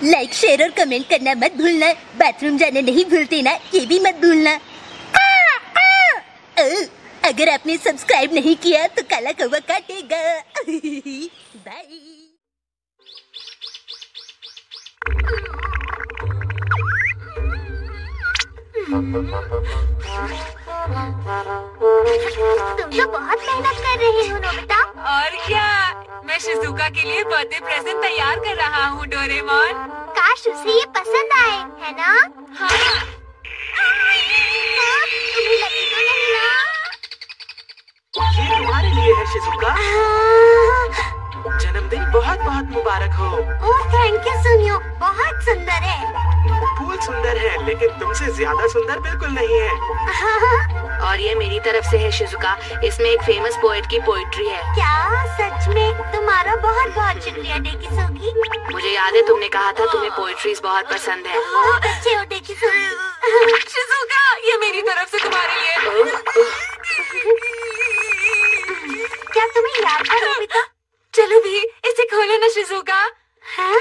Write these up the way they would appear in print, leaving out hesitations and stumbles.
Like share और comment करना मत भूलना। बाथरूम जाना नहीं भूलते ना, ये भी मत भूलना। अगर आपने सब्सक्राइब नहीं किया तो काला कौवा काटेगा। बाय। तुम तो बहुत मेहनत कर रही हो नोबिता। और क्या, मैं शिजुका के लिए बर्थडे प्रेजेंट तैयार कर रहा हूँ डोरेमोन। काश उसे ये पसंद आए, है ना? हाँ। तुम्हें लगी तो नहीं ना? ये तुम्हारे लिए है शिजुका। जन्मदिन बहुत बहुत मुबारक हो। ओह थैंक यू सुनियो, बहुत सुंदर है। फूल सुंदर है लेकिन तुमसे ज्यादा सुंदर बिल्कुल नहीं है। और ये मेरी तरफ से है शिजुका, इसमें एक फेमस पोएट की पोइट्री है। क्या सच में? तुम्हारा बहुत बहुत शुक्रिया डेकिसोगी। मुझे याद है तुमने कहा था तुम्हें पोइट्रीज बहुत पसंद है। बहुत अच्छे हो डेकिसोगी। शिजुका, ये मेरी तरफ से तुम्हारे लिए। क्या तुम्हें याद है नोबिता? चलो भी इसे खोलो ना शिजुका। हाँ?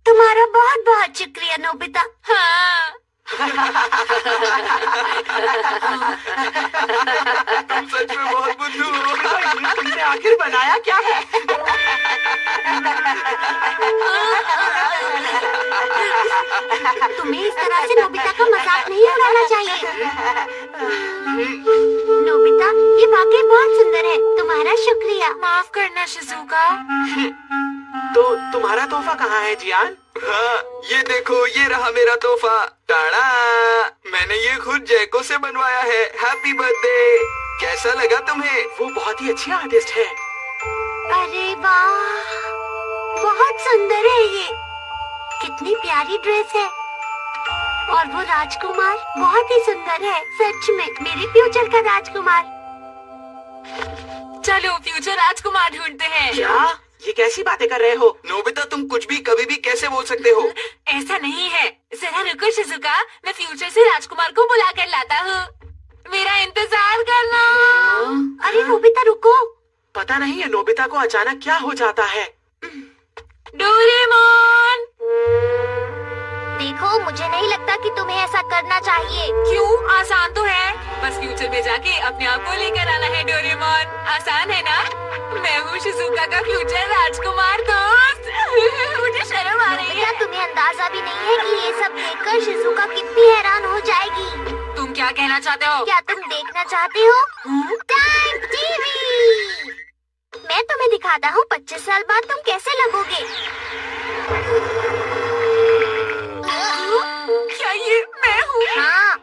तुम्हारा बहुत बहुत शुक्रिया नोबिता। हाँ। तुम सच में बहुत बुद्धू हो। ये तुमने आखिर बनाया क्या है? तुम्हें इस तरह से नोबिता का मजाक नहीं उड़ाना चाहिए। नोबिता, ये वाकई बहुत सुंदर है। तुम्हारा शुक्रिया। माफ करना शिजुका। तो तुम्हारा तोहफा कहाँ है जियान? हाँ, ये देखो, ये रहा मेरा तोहफा। टाड़ा! मैंने ये खुद जैको से बनवाया है। Happy birthday. कैसा लगा तुम्हें? वो बहुत ही अच्छी आर्टिस्ट है। अरे वाह, बहुत सुंदर है ये। कितनी प्यारी ड्रेस है। और वो राजकुमार बहुत ही सुंदर है। सच में मेरे फ्यूचर का राजकुमार। चलो फ्यूचर राजकुमार ढूंढते हैं। क्या? ये कैसी बातें कर रहे हो? नोबिता, तुम कुछ भी कभी भी कैसे बोल सकते हो? ऐसा नहीं है। जरा रुको शिजुका, मैं फ्यूचर से राजकुमार को बुला कर लाता हूँ। मेरा इंतजार करना। अरे नोबिता रुको। पता नहीं है नोबिता को अचानक क्या हो जाता है। डोरेमोन! देखो, मुझे नहीं लगता कि तुम्हें ऐसा करना चाहिए। क्यों? आसान तो है, बस फ्यूचर में जाके अपने आप को लेकर आना है डोरेमोन। आसान है ना? मैं हूँ शिजुका का फ्यूचर राजकुमार दोस्त। मुझे शर्म आ रही क्या है। तुम्हें अंदाजा भी नहीं है कि ये सब देखकर शिजुका कितनी हैरान हो जाएगी? तुम क्या कहना चाहते हो? क्या तुम देखना चाहते हो? Time TV. मैं तुम्हें दिखाता हूँ 25 साल बाद तुम कैसे लगोगे। क्या ये मैं हूँ? हाँ।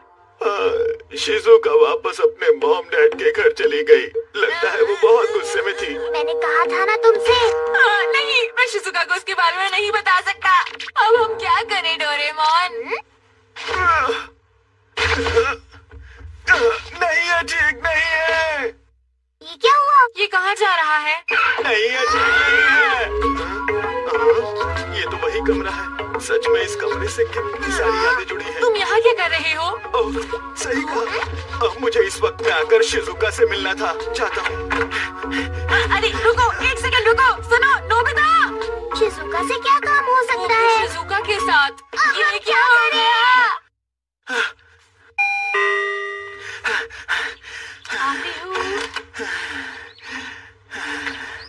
शिजुका वापस अपने मॉम डैड के घर चली गई। लगता है वो बहुत गुस्से में थी। मैंने कहा था ना तुमसे। नहीं, मैं शिजुका को उसके बारे में नहीं बता सकता। अब हम क्या करें डोरेमोन? नहीं है, ठीक नहीं है। ये क्या हुआ? ये कहाँ जा रहा है? नहीं है, ठीक नहीं है। ये तो वही कमरा है। सच में इस कमरे से कितनी सारी यादें जुड़ी हैं। तुम यहाँ क्या कर रहे हो? ओह, सही कहा। अब मुझे इस वक्त में आकर शिजुका से मिलना था। जाता हूँ। अरे रुको, एक सेकंड रुको। सुनो नोबिता, शिजुका से क्या काम हो सकता है? शिजुका के साथ ये क्या हो गया?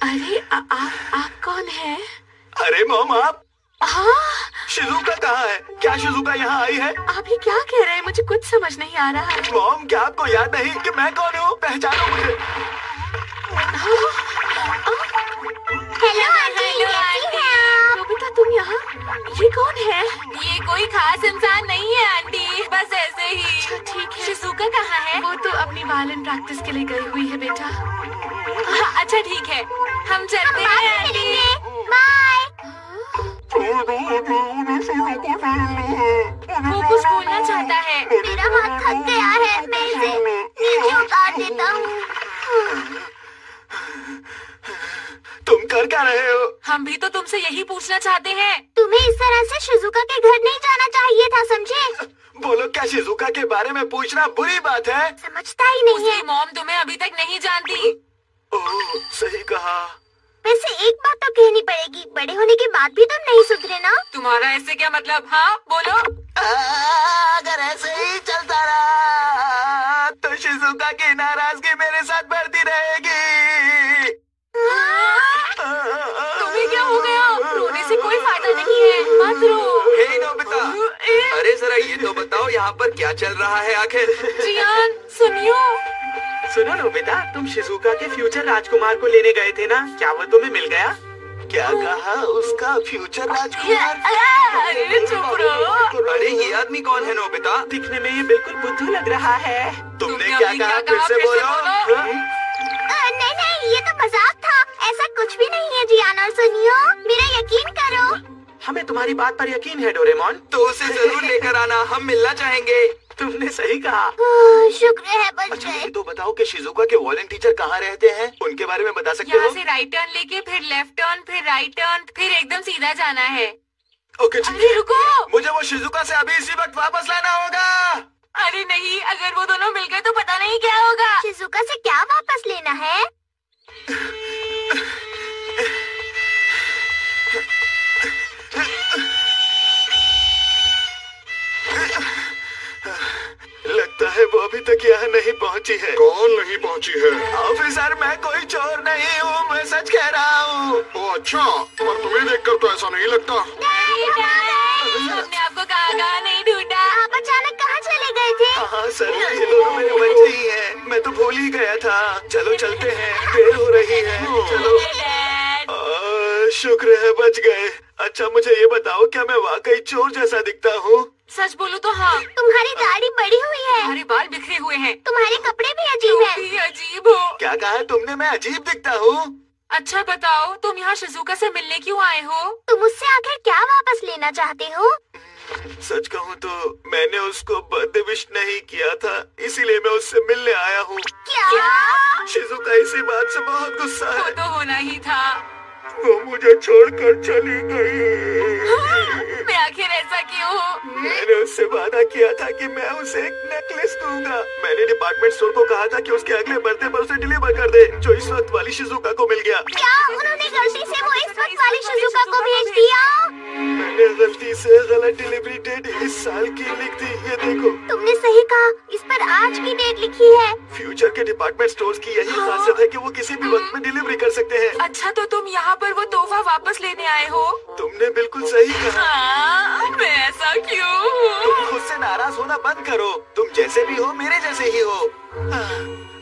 अरे आप कौन है? अरे मॉम, आप? हाँ, शिजुका कहाँ है? क्या शिजुका यहाँ आई है? आप ये क्या कह रहे हैं? मुझे कुछ समझ नहीं आ रहा है। मॉम, क्या आपको याद नहीं कि मैं कौन हूँ? पहचानो मुझे। हेलो आंटी, कैसी हैं आप? नोबिता, तुम यहाँ? ये कौन है? ये कोई खास इंसान नहीं है आंटी, बस ऐसे ही। अच्छा ठीक है। शिजुका कहाँ है? वो तो अपनी वायलिन प्रैक्टिस के लिए गई हुई है बेटा। अच्छा ठीक है, हम चलते हैं आंटी। बाय। वो कुछ बोलना चाहता है। मेरा हाथ थक गया है, मैं इसे नीचे उतार देता हूँ। तुम कर क्या रहे हो? हम भी तो तुमसे यही पूछना चाहते हैं। तुम्हें इस तरह से शिजुका के घर नहीं जाना चाहिए था, समझे? बोलो, क्या शिजुका के बारे में पूछना बुरी बात है? समझता ही नहीं है। उसकी मॉम तुम्हें अभी तक नहीं जानती। ओह, सही कहा। वैसे एक बात तो कहनी पड़ेगी, बड़े होने के बाद भी तुम नहीं सुधरे ना। तुम्हारा ऐसे क्या मतलब? हाँ बोलो। अगर ऐसे ही चलता रहा तो शिजुका की नाराजगी मेरे साथ बढ़ती रहेगी। तुम्हें क्या हो गया? रोने से कोई फायदा नहीं है, मत रो। हे नोबिता, अरे जरा ये तो बताओ यहाँ पर क्या चल रहा है आखिर? जियान सुनियो। सुनो नोबिता, तुम शिजुका के फ्यूचर राजकुमार को लेने गए थे ना, क्या वो तुम्हें मिल गया? क्या कहा? उसका फ्यूचर राजकुमार? अरे चुप रहो। अरे ये आदमी कौन है नोबिता? दिखने में ये बिल्कुल बुद्धू लग रहा है। तुमने क्या कहा? फिर से बोलो। नहीं नहीं, ये तो मजाक था, ऐसा कुछ भी नहीं है जियान और सुनियो, मेरा यकीन करो। हमें तुम्हारी बात पर यकीन है डोरेमोन। तो उसे जरूर लेकर आना, हम मिलना चाहेंगे। तुमने सही कहा। शुक्र है बच अच्छा गए। मुझे तो बताओ कि शिजुका के वॉलेंट टीचर कहाँ रहते हैं? उनके बारे में बता सकते हो? यहाँ से राइट टर्न लेके फिर लेफ्ट टर्न फिर राइट टर्न फिर एकदम सीधा जाना है। ओके ठीक अरे है। रुको। मुझे वो शिजुका से अभी इसी वक्त वापस लाना होगा। अरे नहीं, अगर वो दोनों मिल गए तो पता नहीं क्या होगा। शिजुका से क्या वापस लेना है? लगता है वो अभी तक यहाँ नहीं पहुँची है। कौन नहीं पहुँची है? ऑफिसर मैं कोई चोर नहीं हूँ, मैं सच कह रहा हूँ। ओ अच्छा, पर तुम्हें देखकर तो ऐसा नहीं लगता। हमने आपको कहा नहीं ढूंढा। आप अचानक कहाँ चले गए थे? हाँ सर, ये दोनों मेरे बच्चे ही हैं। मैं तो भूल ही गया था। चलो चलते हैं, देर हो रही है। चलो। शुक्र है बच गए। अच्छा मुझे ये बताओ, क्या मैं वाकई चोर जैसा दिखता हूँ? सच बोलो तो हाँ। तुम्हारी दाढ़ी बड़ी हुई है, तुम्हारे बाल बिखरे हुए हैं, तुम्हारे कपड़े भी अजीब तुम है। भी अजीब हो। क्या कहा तुमने? मैं अजीब दिखता हूँ? अच्छा बताओ, तुम यहाँ शिजुका से मिलने क्यों आए हो? तुम मुझसे आखिर क्या वापस लेना चाहते हो? सच कहूँ तो मैंने उसको बर्थडे विश नहीं किया था, इसीलिए मैं उससे मिलने आया हूँ। क्या? शिजुका इसी बात से बहुत गुस्सा वो है। तो होना ही था। वो मुझे छोड़कर चली गई। मैं आखिर ऐसा क्यों? मैंने उससे वादा किया था कि मैं उसे एक नेकलेस दूंगा। मैंने डिपार्टमेंट स्टोर को कहा था कि उसके अगले बर्थडे पर उसे डिलीवर कर दे, जो इस वक्त वाली शिजुका को मिल गया। क्या उन्होंने गलती से वो इस वक्त वाली शिजुका को भेज दिया? मैंने गलती से गलत डिलीवरी डेट इस साल की लिख दी। ये देखो। तुमने सही कहा, इस पर आज की डेट लिखी है। फ्यूचर के डिपार्टमेंट स्टोर्स की यही खासियत है कि वो किसी भी वक्त में डिलीवरी कर सकते हैं। अच्छा तो तुम यहाँ पर वो तोहफा वापस लेने आए हो? तुमने बिल्कुल सही कहा। हाँ, मैं ऐसा क्यों तुम हूँ? खुद से नाराज होना बंद करो। तुम जैसे भी हो मेरे जैसे ही हो।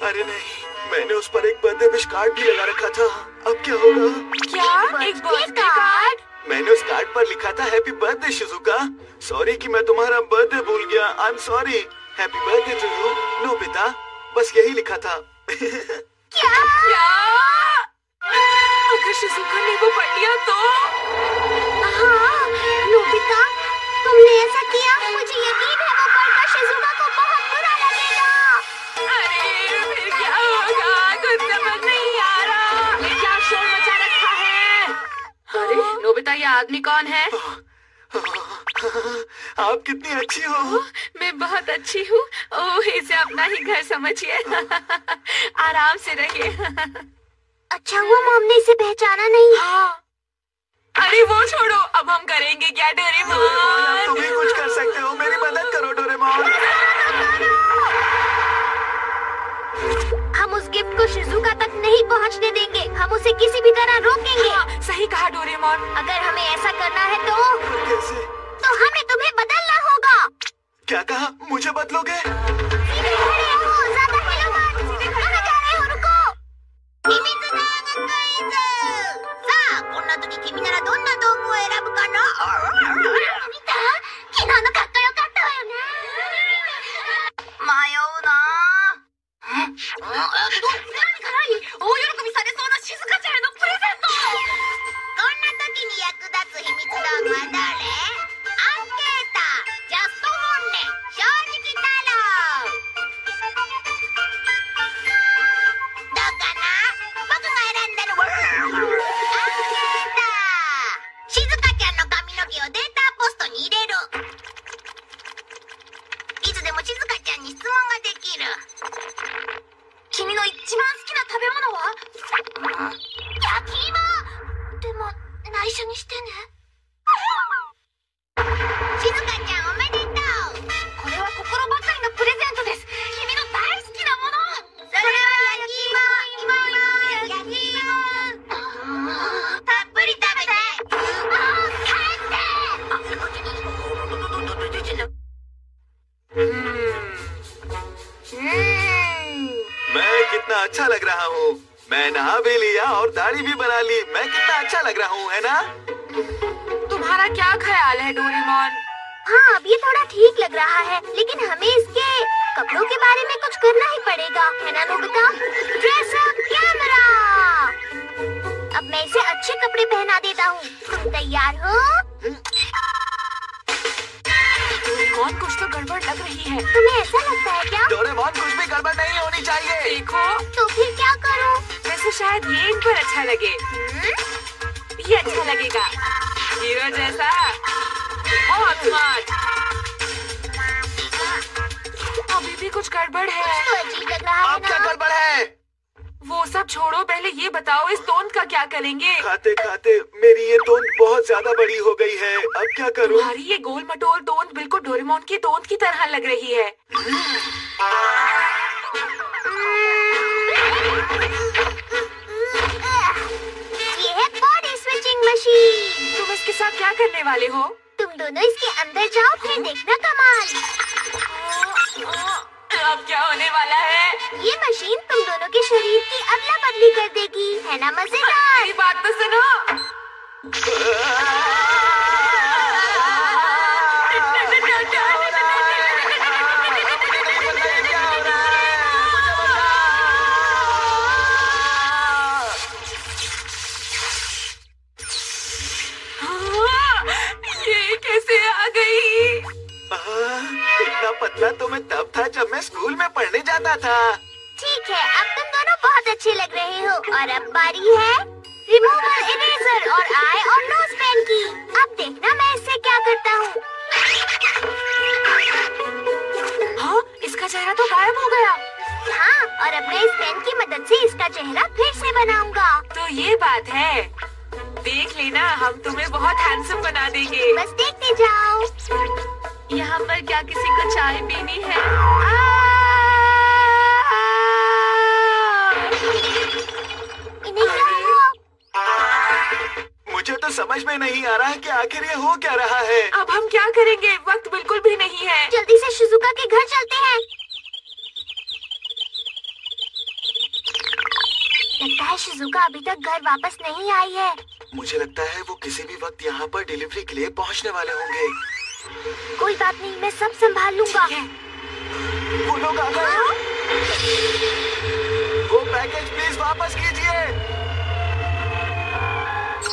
अरे नहीं, मैंने उस पर एक बर्थडे विश कार्ड भी लगा रखा था। अब क्या होगा? क्या? एक बर्थडे कार्ड? मैंने उस कार्ड पर लिखा था हैप्पी बर्थडे शिजुका। सॉरी कि मैं तुम्हारा बर्थडे भूल गया। I am sorry. Happy birthday to you Nobita. बस यही लिखा था। क्या? अगर शिजुका ने वो पढ़ लिया तो? हाँ, नोबिता, तुमने ऐसा किया। मुझे यकीन है वो पढ़कर शिजुका को बहुत बुरा लगेगा। अरे फिर क्या होगा? कुछ समझ नहीं आ रहा। ये क्या शोर मचा रखा है? अरे नोबिता, ये आदमी कौन है? आप कितनी अच्छी हो। मैं बहुत अच्छी हूँ। ओह, इसे अपना ही घर समझिए। आराम से रहिए। अच्छा हुआ मॉम ने इसे पहचाना नहीं। हाँ। अरे वो छोड़ो, अब हम करेंगे क्या डोरेमोन? तुम ही कुछ कर सकते हो, मेरी मदद करो डोरेमोन। हम उस गिफ्ट को शिजुका तक नहीं पहुंचने देंगे। हम उसे किसी भी तरह रोकेंगे। हाँ, सही कहा डोरेमोन। अगर हमें ऐसा करना है तो कैसे? तो हमें तुम्हें बदलना होगा। क्या कहा? मुझे बदलोगे? सीधे खड़े हो, ज्यादा हिलो मत। कहाँ जा रहे हो? रुको। 秘密のクイズ。さあ、こんな時君ならどんな道具を選ぶかな？見た？昨日のかっこよかったわよね。迷うな。何かない？大喜びされそうな静香ちゃんへのプレゼント。こんな時に役立つ秘密道具はどれ？アンケーター、ジャスト本音、正直太郎。रहा हूँ। मैं नहा भी लिया और दाढ़ी भी बना ली। मैं कितना अच्छा लग रहा हूँ, है ना? तुम्हारा क्या ख्याल है डोरेमोन? हाँ, अब ये थोड़ा ठीक लग रहा है, लेकिन हमें इसके कपड़ों के बारे में कुछ करना ही पड़ेगा, है ना नोबिता? Dress up camera. अब मैं इसे अच्छे कपड़े पहना देता हूँ। तुम तैयार हो? डोरेमोन, कुछ तो गड़बड़ लग रही है। तुम्हें ऐसा लगता है क्या? डोरेमोन, कुछ भी गड़बड़ नहीं होनी चाहिए। देखो, तो फिर क्या करूँ? वैसे शायद ये इन पर अच्छा लगे। ये अच्छा लगेगा, हीरो जैसा। बहुत स्मार्ट। अभी भी कुछ गड़बड़ है। तो अजीब लग रहा है अब क्या ना? गड़बड़ है? वो सब छोड़ो, पहले ये बताओ इस तोंद का क्या करेंगे? खाते खाते मेरी ये तोंद बहुत ज्यादा बड़ी हो गई है। अब क्या करूँ? तुम्हारी ये गोल मटोल तोंद बिल्कुल डोरेमोन की तोंद की तरह लग रही है। ये है बॉडी स्विचिंग मशीन। तुम इसके साथ क्या करने वाले हो? तुम दोनों इसके अंदर जाओ, फिर देखना कमाल। अब क्या होने वाला है? ये मशीन तुम दोनों के शरीर की अदला बदली कर देगी, है ना मजेदार? मेरी बात तो सुनो। ये कैसे आ गई? इतना पतला तो मैं तब था जब मैं स्कूल में पढ़ने जाता था। ठीक है, अब तुम दोनों बहुत अच्छे लग रहे हो। और अब बारी है रिमूवल इरेजर और आई और नोज पेन की। अब देखना मैं इससे क्या करता हूँ। हाँ, इसका चेहरा तो गायब हो गया। हाँ, और अब मैं इस पेन की मदद से इसका चेहरा फिर से बनाऊंगा। तो ये बात है। देख लेना, हम तुम्हें बहुत हैंडसम बना देंगे। बस देखते जाओ। यहाँ पर क्या किसी को चाय पीनी है? इन्हें क्या हुआ? मुझे तो समझ में नहीं आ रहा है कि आखिर ये हो क्या रहा है। अब हम क्या करेंगे? वक्त बिल्कुल भी नहीं है। जल्दी से शिजुका के घर चलते हैं। लगता है शिजुका अभी तक घर वापस नहीं आई है। मुझे लगता है वो किसी भी वक्त यहाँ पर डिलीवरी के लिए पहुँचने वाले होंगे। कोई बात नहीं, मैं सब संभाल लूंगा। वो लोग आ गए। वो पैकेज प्लीज वापस कीजिए।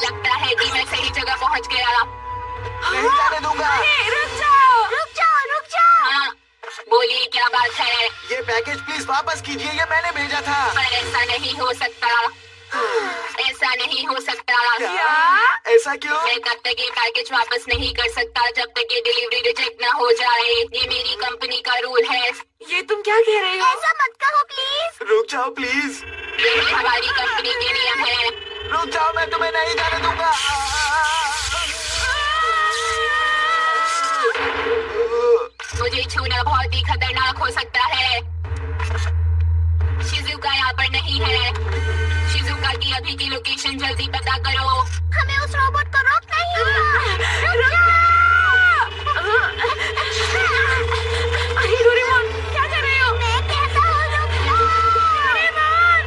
लगता है कि मैं सही जगह पहुंच गया। नहीं जाने दूंगा। रुक जाओ। रुक जाओ, रुक जाओ। हाँ, बोलिए क्या बात है? ये पैकेज प्लीज वापस कीजिए, ये मैंने भेजा था। पर ऐसा नहीं हो सकता। ऐसा नहीं हो सकता। क्या? ऐसा क्यों? मैं तब तक ये पैकेज वापस नहीं कर सकता जब तक ये डिलीवरी रिजेक्ट ना हो जाए। ये मेरी कंपनी का रूल है। ये तुम क्या कह रहे हो? ऐसा मत कहो प्लीज। रुक जाओ प्लीज। ये हमारी कंपनी के नियम है। रुक जाओ, मैं तुम्हें नहीं जाने दूंगा। मुझे छूना बहुत ही खतरनाक हो सकता है। शिजुका यहाँ पर नहीं है। शिजुका की अभी की लोकेशन जल्दी पता करो। हमें उस रोबोट को रोकना ही होगा। रुक जाओ। अरे डोरेमोन, क्या कर रहे हो? मैं कहता हूँ रुक डोरेमोन।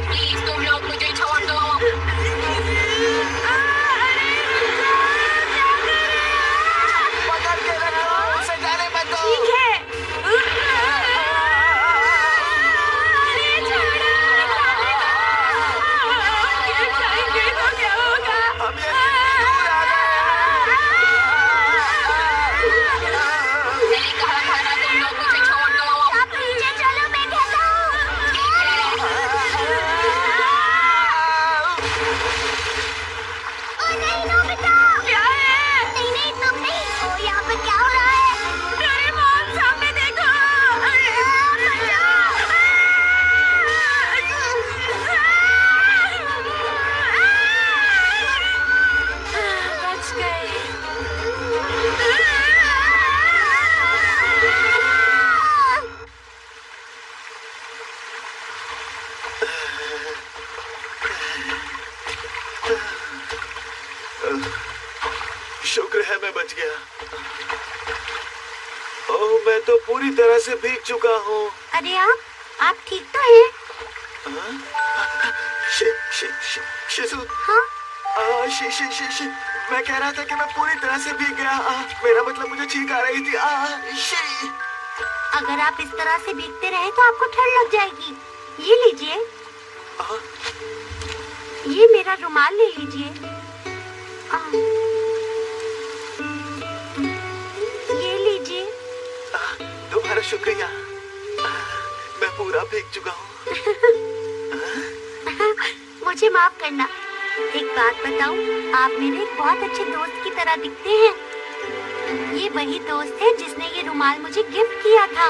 प्लीज तुम लोग मुझे छोड़ दो। पकड़ के रखो, उसे जाने मत दो। ठीक है। क्या होगा? हम ये दूर आ गए। मैंने कहा था ना, तुम लोग मुझे छोड़ दो। आप नीचे चलो, मैं कहता हूँ। ओ नहीं नोबिता। क्या है? नहीं नहीं, तुम नहीं। ओ यहाँ पर क्या हो रहा है? डोरेमोन, सामने देखो। बच गए। शुक्र है मैं बच गया। मैं तो पूरी तरह से भीग चुका हूँ। अरे आप ठीक तो हैं? शिजू। हाँ? मैं कह रहा था कि मैं पूरी तरह से भीग गया। मेरा मतलब मुझे छींक आ रही थी। अगर आप इस तरह से भीगते रहे तो आपको ठंड लग जाएगी। ये लीजिए। ये मेरा रुमाल ले लीजिए। ये लीजिए। तुम्हारा शुक्रिया। मैं पूरा भीग चुका हूँ। मुझे माफ करना। एक बात बताऊं, आप मेरे एक बहुत अच्छे दोस्त की तरह दिखते हैं। ये वही दोस्त है जिसने ये रुमाल मुझे गिफ्ट किया था।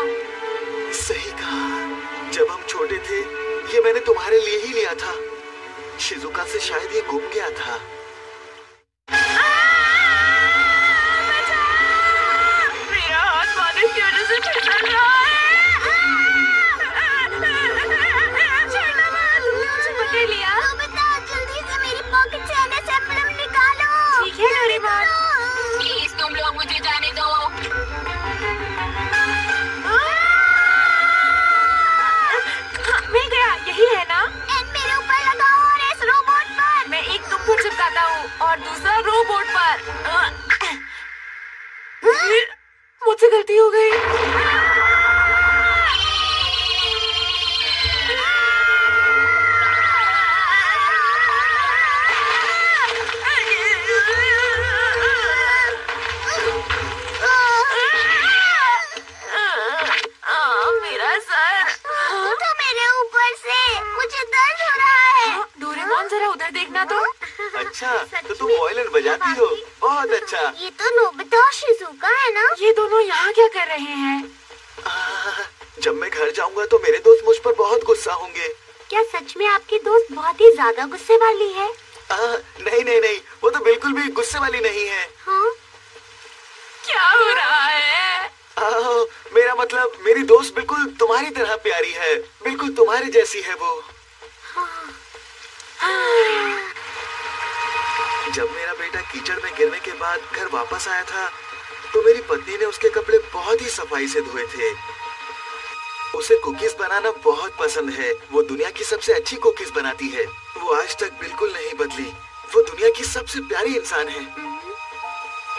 सही कहा। जब हम छोटे थे ये मैंने तुम्हारे लिए ही लिया था। शिजुका से शायद ये गुम गया था। मेरा हाथ बारिश की वजह से फिसल रहा है। लिया जल्दी से मेरी पॉकेट से एनएसएफ निकालो। ठीक है डोरेमोन, प्लीज तुम लोग मुझे जाने दो। मिल गया, यही है ना? मेरे ऊपर लगाओ और इस रोबोट पर। मैं एक तुम पर चिपकाता हूँ और दूसरा रोबोट पर। मुझसे गलती हो गई। मेरा सर। उठो मेरे ऊपर से, मुझे दर्द हो रहा है। डोरेमोन जरा उधर देखना तो। अच्छा, तो तुम वायलिन बजाती हो? बहुत अच्छा। ये तो नोबिता और शिजुका है ना? ये दोनों यहाँ क्या कर रहे हैं? जब मैं घर जाऊंगा तो मेरे दोस्त मुझ पर बहुत गुस्सा होंगे। क्या सच में आपकी दोस्त बहुत ही ज्यादा गुस्से वाली है? नहीं, वो तो बिल्कुल भी गुस्से वाली नहीं है। हाँ? क्या हो रहा है? मेरा मतलब मेरी दोस्त बिल्कुल तुम्हारी तरह प्यारी है, बिल्कुल तुम्हारे जैसी है वो। जब मेरा बेटा कीचड़ में गिरने के बाद घर वापस आया था तो मेरी पत्नी ने उसके कपड़े बहुत ही सफाई से धोए थे। उसे कुकीज बनाना बहुत पसंद है। वो दुनिया की सबसे अच्छी कुकीज बनाती है। वो आज तक बिल्कुल नहीं बदली। वो दुनिया की सबसे प्यारी इंसान है।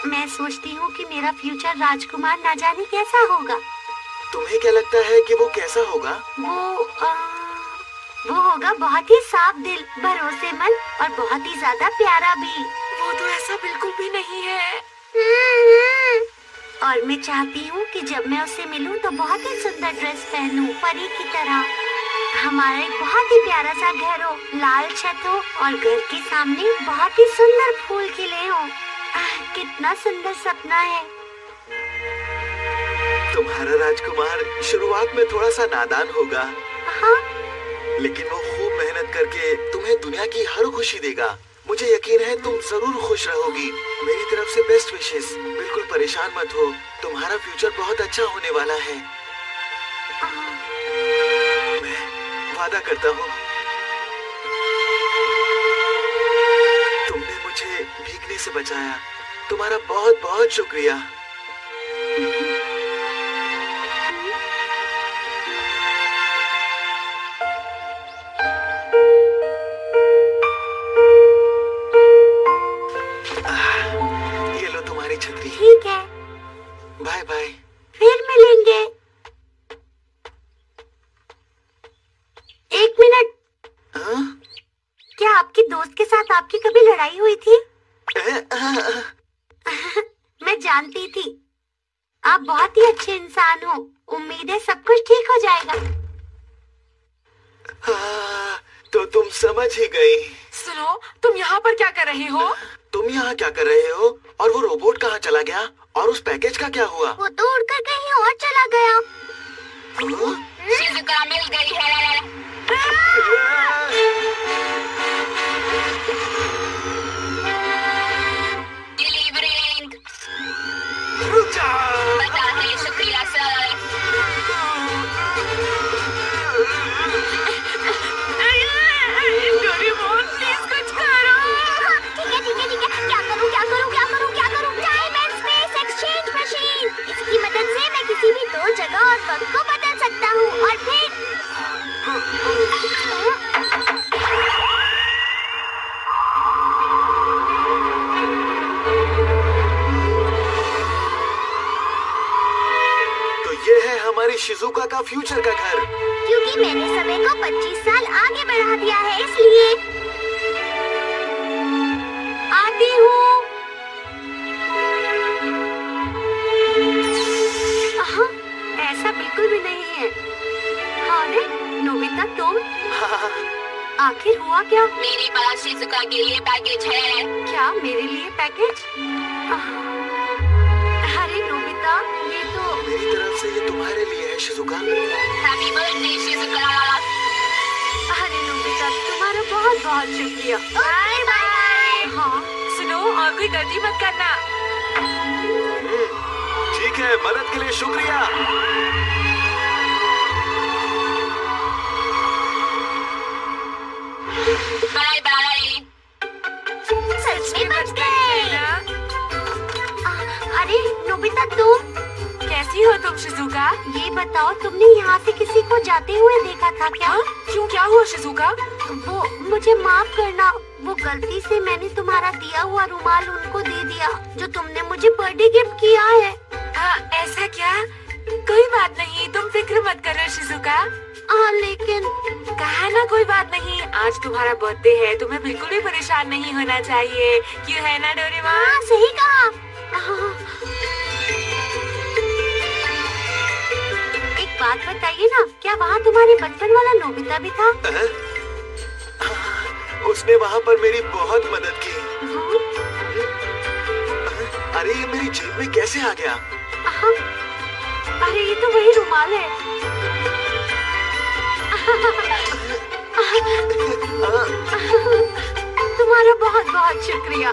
मैं सोचती हूँ कि मेरा फ्यूचर राजकुमार ना जाने कैसा होगा। तुम्हें क्या लगता है कि वो कैसा होगा? वो होगा बहुत ही साफ दिल, भरोसेमंद और बहुत ही ज्यादा प्यारा भी। वो तो ऐसा बिल्कुल भी नहीं है। और मैं चाहती हूँ कि जब मैं उससे मिलूं तो बहुत ही सुंदर ड्रेस पहनूं, परी की तरह। हमारा एक बहुत ही प्यारा सा घर हो, लाल छत हो और घर के सामने बहुत ही सुंदर फूल खिले हो। कितना सुंदर सपना है। तुम्हारा राजकुमार शुरुआत में थोड़ा सा नादान होगा। हाँ? लेकिन वो खूब मेहनत करके तुम्हें दुनिया की हर खुशी देगा। मुझे यकीन है तुम जरूर खुश रहोगी। मेरी तरफ से बेस्ट विशेस। बिल्कुल परेशान मत हो, तुम्हारा फ्यूचर बहुत अच्छा होने वाला है। मैं वादा करता हूँ। तुमने मुझे भीगने से बचाया। तुम्हारा बहुत बहुत शुक्रिया। ये लो तुम्हारी छतरी। ठीक है, बाय बाय। फिर मिलेंगे। एक मिनट। हाँ? क्या आपकी दोस्त के साथ आपकी कभी लड़ाई हुई थी? मैं जानती थी। आप बहुत ही अच्छे इंसान हो। उम्मीद है सब कुछ ठीक हो जाएगा। तो तुम समझ ही गई। सुनो, तुम यहाँ पर क्या कर रही हो? तुम यहाँ क्या कर रहे हो? और वो रोबोट कहाँ चला गया? और उस पैकेज का क्या हुआ? वो तो उड़कर कहीं और चला गया। शिजुका मिल गई है। डिलीवरिंग। बताने शुक्रिया सर। डोरेमोन प्लीज कुछ करो। ठीक है। क्या करूँ? Time and space exchange machine. इसकी मदद से मैं किसी भी फ्यूचर का घर। क्योंकि मैंने समय को 25 साल आगे बढ़ा दिया है, इसलिए आती हूँ। ऐसा बिल्कुल भी नहीं है। अरे नोबिता, तुम? आखिर हुआ क्या? मेरे पास शिजुका के लिए पैकेज है। क्या मेरे लिए पैकेज? अरे नोबिता, ये तो मेरी तरफ से ये तुम्हारे लिए है शिजुका। Happy birthday Shizuka. अरे नोबिता, तुम्हारा बहुत बहुत शुक्रिया। Bye bye. हाँ, सुनो, और कोई गलती मत करना। ठीक है, मदद के लिए शुक्रिया। Bye bye. सच में बच गए। अरे नोबिता, तुम कैसी हो तुम शिजुका? ये बताओ, तुमने यहाँ से किसी को जाते हुए देखा था क्या? क्यों, क्या हुआ शिजुका? वो मुझे माफ करना, वो गलती से मैंने तुम्हारा दिया हुआ रुमाल उनको दे दिया जो तुमने मुझे बर्थडे गिफ्ट किया है। ऐसा क्या? कोई बात नहीं, तुम फिक्र मत करो शिजुका। लेकिन कहा ना, कोई बात नहीं। आज तुम्हारा बर्थडे है, तुम्हें बिल्कुल भी परेशान नहीं होना चाहिए। क्यों है ना डोरेमोन? सही कहा। एक बात बताइए ना, क्या वहाँ तुम्हारे बचपन वाला नोबिता भी था? उसने वहाँ पर मेरी बहुत मदद की। अरे ये मेरी जेब में कैसे आ गया? अरे ये तो वही रुमाल है। तुम्हारा बहुत बहुत शुक्रिया।